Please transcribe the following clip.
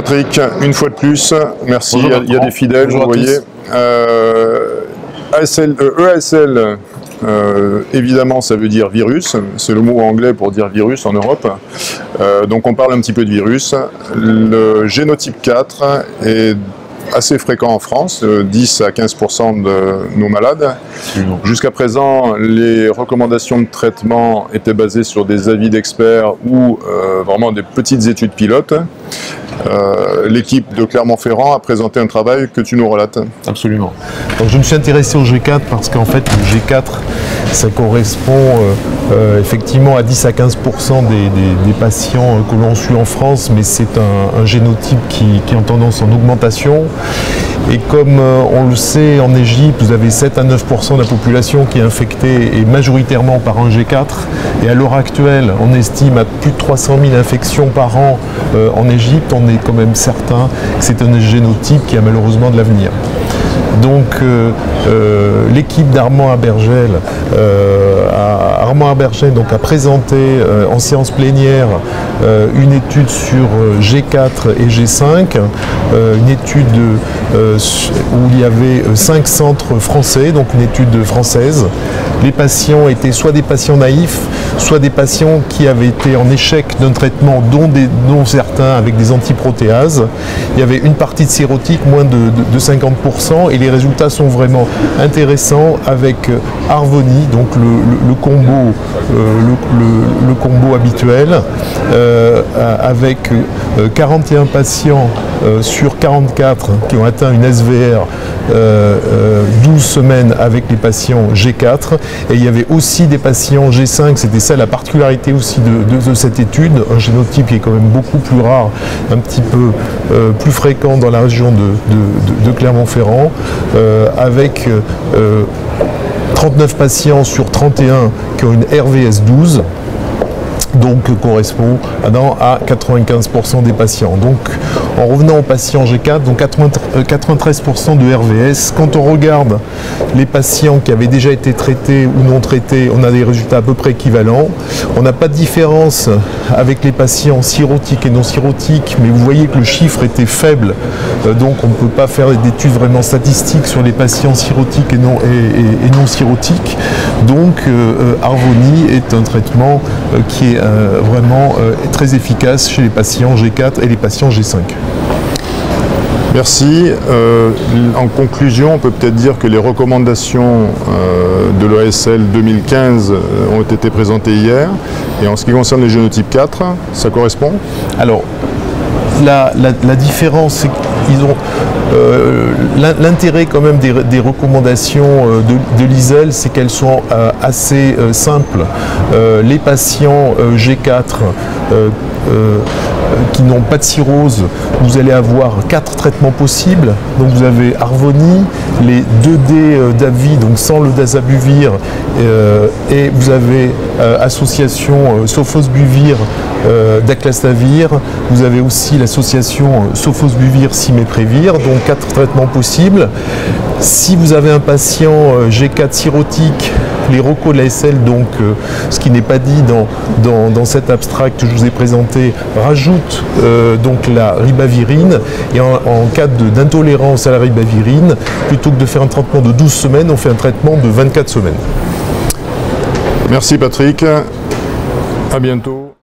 Patrick, une fois de plus, merci. Bonjour, il y a des fidèles, bonjour vous voyez. EASL, évidemment, ça veut dire virus. C'est le mot anglais pour dire virus en Europe. Donc on parle un petit peu de virus. Le génotype 4 est assez fréquent en France, 10 à 15% de nos malades. Jusqu'à présent, les recommandations de traitement étaient basées sur des avis d'experts ou vraiment des petites études pilotes. L'équipe de Clermont-Ferrand a présenté un travail que tu nous relates. Absolument. Donc je me suis intéressé au G4 parce qu'en fait le G4 ça correspond effectivement à 10 à 15% des patients que l'on suit en France, mais c'est un génotype qui est en tendance en augmentation. Et comme on le sait, en Égypte, vous avez 7 à 9% de la population qui est infectée et majoritairement par un G4. Et à l'heure actuelle, on estime à plus de 300 000 infections par an en Égypte. On est quand même certain que c'est un génotype qui a malheureusement de l'avenir. Donc l'équipe d'Armand Abergel a présenté en séance plénière une étude sur G4 et G5, une étude où il y avait 5 centres français, donc une étude française. Les patients étaient soit des patients naïfs, soit des patients qui avaient été en échec d'un traitement, dont certains avec des antiprotéases. Il y avait une partie de sérotique, moins de 50%, et les résultats sont vraiment intéressants avec Harvoni, donc le combo habituel, avec 41 patients sur 44 qui ont atteint une SVR 12 semaines avec les patients G4, et il y avait aussi des patients G5, c'était ça la particularité aussi de cette étude, un génotype qui est quand même beaucoup plus rare, un petit peu plus fréquent dans la région de Clermont-Ferrand, avec 39 patients sur 31 qui ont une RVS 12, donc correspond à 95% des patients. Donc en revenant aux patients G4, donc 93% de RVS. Quand on regarde les patients qui avaient déjà été traités ou non traités, on a des résultats à peu près équivalents. On n'a pas de différence avec les patients cirrhotiques et non cirrhotiques, mais vous voyez que le chiffre était faible, donc on ne peut pas faire d'études vraiment statistiques sur les patients cirrhotiques et non cirrhotiques. Donc Harvoni est un traitement qui est vraiment très efficace chez les patients G4 et les patients G5. Merci. En conclusion, on peut peut-être dire que les recommandations de l'EASL 2015 ont été présentées hier. Et en ce qui concerne les génotypes 4, ça correspond? Alors, la différence, c'est qu'ils ont l'intérêt quand même des recommandations de l'ISEL, c'est qu'elles sont assez simples. Les patients G4 qui n'ont pas de cirrhose, vous allez avoir 4 traitements possibles. Donc vous avez Harvoni, les 2D d'avis, donc sans le dazabuvir, et vous avez association sofosbuvir daclastavir. Vous avez aussi l'association sofosbuvir-siméprévir, donc 4 traitements possibles. Si vous avez un patient G4 cirrhotique, les recos de la SL, donc ce qui n'est pas dit dans cet abstract que je vous ai présenté, rajoute donc la ribavirine, et en cas d'intolérance à la ribavirine, plutôt que de faire un traitement de 12 semaines, on fait un traitement de 24 semaines. Merci Patrick, à bientôt.